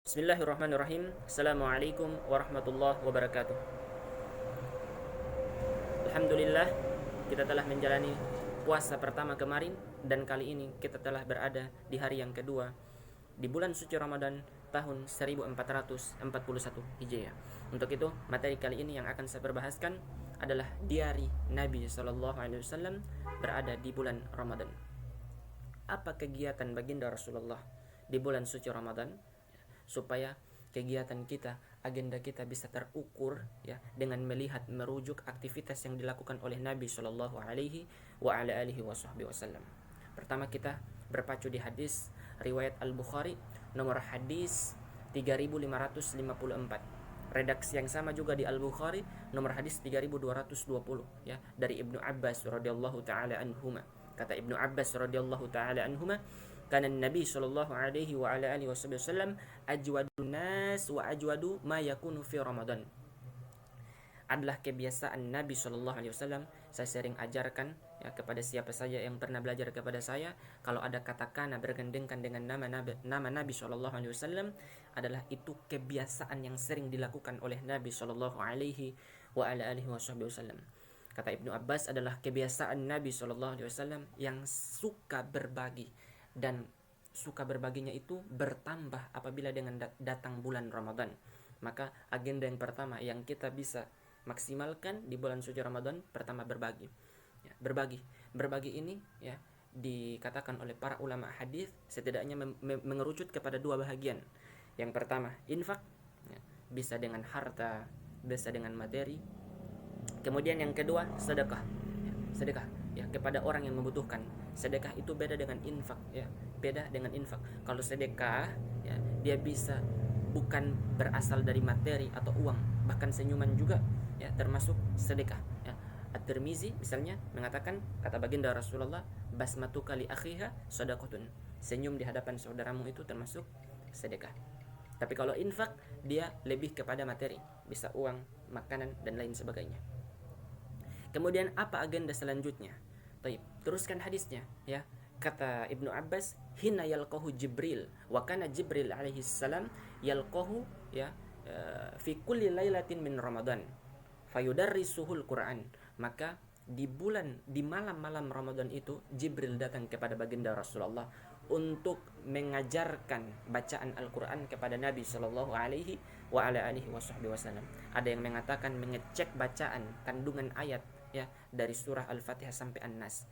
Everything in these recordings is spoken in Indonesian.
Bismillahirrahmanirrahim. Assalamualaikum warahmatullahi wabarakatuh. Alhamdulillah, kita telah menjalani puasa pertama kemarin, dan kali ini kita telah berada di hari yang kedua di bulan suci Ramadan tahun 1441 Hijriah. Untuk itu, materi kali ini yang akan saya perbahaskan adalah diari Nabi SAW berada di bulan Ramadan. Apa kegiatan baginda Rasulullah di bulan suci Ramadan, supaya kegiatan kita, agenda kita bisa terukur ya, dengan melihat merujuk aktivitas yang dilakukan oleh Nabi Shallallahu Alaihi Wasallam. Pertama, kita berpacu di hadis riwayat Al-Bukhari nomor hadis 3554. Redaksi yang sama juga di Al-Bukhari nomor hadis 3220 ya, dari Ibnu Abbas radhiyallahu taala anhuma. Kata Ibnu Abbas radhiyallahu taala anhuma, karena Nabi sallallahu alaihi wa ala alihi wasallam ajwadun nas wa ajwadu ma yakunu fi Ramadan. Adalah kebiasaan Nabi sallallahu alaihi wasallam, saya sering ajarkan ya kepada siapa saja yang pernah belajar kepada saya, kalau ada kata kana bergandengan dengan nama Nabi sallallahu alaihi wasallam, adalah itu kebiasaan yang sering dilakukan oleh Nabi sallallahu alaihi wa ala alihi wasallam. Kata Ibnu Abbas, adalah kebiasaan Nabi sallallahu alaihi wasallam yang suka berbagi, dan suka berbaginya itu bertambah apabila dengan datang bulan Ramadan. Maka agenda yang pertama yang kita bisa maksimalkan di bulan suci Ramadan, pertama berbagi ya, berbagi ini ya dikatakan oleh para ulama hadis setidaknya mengerucut kepada dua bahagian. Yang pertama infak ya, bisa dengan harta, bisa dengan materi. Kemudian yang kedua sedekah ya, sedekah ya kepada orang yang membutuhkan. Sedekah itu beda dengan infak ya, beda dengan infak. Kalau sedekah ya, dia bisa bukan berasal dari materi atau uang, bahkan senyuman juga ya termasuk sedekah ya. At-Tirmizi misalnya mengatakan, kata baginda Rasulullah, basmatuka li akhiha sadaqatun, senyum di hadapan saudaramu itu termasuk sedekah. Tapi kalau infak, dia lebih kepada materi, bisa uang, makanan dan lain sebagainya. Kemudian apa agenda selanjutnya? Taib, teruskan hadisnya ya. Kata Ibnu Abbas, hina yalqahu Jibril, wa kana Jibril alaihi salam yalqahu ya fi kulli lailatin min Ramadan fayudarrisuhul Quran. Maka di malam-malam Ramadan itu Jibril datang kepada baginda Rasulullah untuk mengajarkan bacaan Al-Quran kepada Nabi Sallallahu Alaihi Wasallam. Ada yang mengatakan mengecek bacaan kandungan ayat ya dari surah Al-Fatihah sampai An-Nas.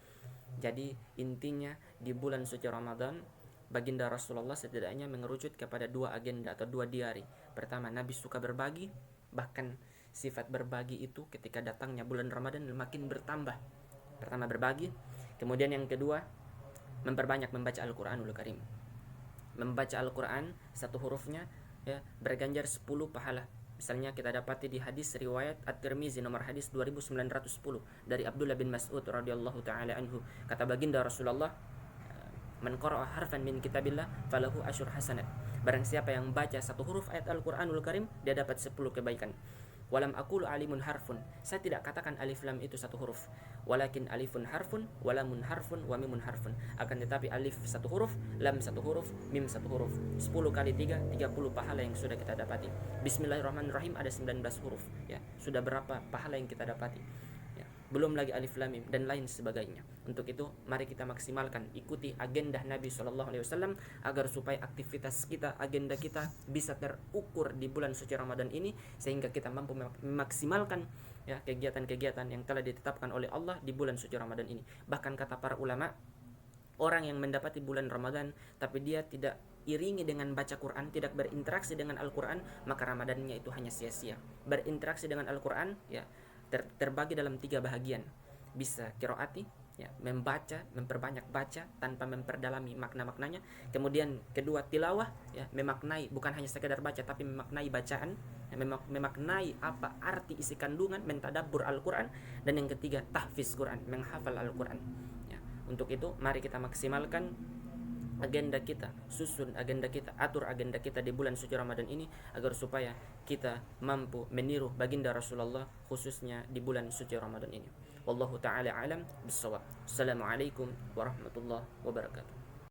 Jadi intinya di bulan suci Ramadan, baginda Rasulullah setidaknya mengerucut kepada dua agenda atau dua diari. Pertama, Nabi suka berbagi, bahkan sifat berbagi itu ketika datangnya bulan Ramadan makin bertambah. Pertama berbagi, kemudian yang kedua memperbanyak membaca Al-Quranul Karim. Membaca Al-Quran satu hurufnya ya berganjar 10 pahala. Misalnya kita dapati di hadis riwayat At-Tirmizi nomor hadis 2910 dari Abdullah bin Mas'ud radhiyallahu taala anhu. Kata baginda Rasulullah, man qara'a harfan min kitabillah falahu asyur hasanat. Barang siapa yang baca satu huruf ayat Al-Quranul Karim, dia dapat 10 kebaikan. Walam aqulu alimun harfun, saya tidak katakan alif lam itu satu huruf, walakin alifun harfun, walamun harfun, wa mimun harfun. Akan tetapi alif satu huruf, lam satu huruf, mim satu huruf. 10 kali 3, 30 pahala yang sudah kita dapati. Bismillahirrahmanirrahim ada 19 huruf ya. Sudah berapa pahala yang kita dapati ya. Belum lagi alif lam mim dan lain sebagainya. Untuk itu mari kita maksimalkan, ikuti agenda Nabi SAW agar supaya aktivitas kita, agenda kita bisa terukur di bulan suci Ramadan ini, sehingga kita mampu memaksimalkan ya kegiatan-kegiatan yang telah ditetapkan oleh Allah di bulan suci Ramadan ini. Bahkan kata para ulama, orang yang mendapati bulan Ramadan tapi dia tidak iringi dengan baca Quran, tidak berinteraksi dengan Al-Quran, maka Ramadannya itu hanya sia-sia. Berinteraksi dengan Al-Quran ya terbagi dalam 3 bahagian. Bisa qiraati ya, membaca, memperbanyak baca tanpa memperdalami makna-maknanya. Kemudian kedua tilawah ya, memaknai, bukan hanya sekedar baca tapi memaknai bacaan ya, memaknai apa arti isi kandungan, mentadabbur Al-Quran. Dan yang ketiga tahfiz Quran, menghafal Al-Quran ya. Untuk itu mari kita maksimalkan agenda kita, susun agenda kita, atur agenda kita di bulan suci Ramadan ini agar supaya kita mampu meniru baginda Rasulullah khususnya di bulan suci Ramadan ini. Wallahu taala alam bissawab. Assalamualaikum warahmatullahi wabarakatuh.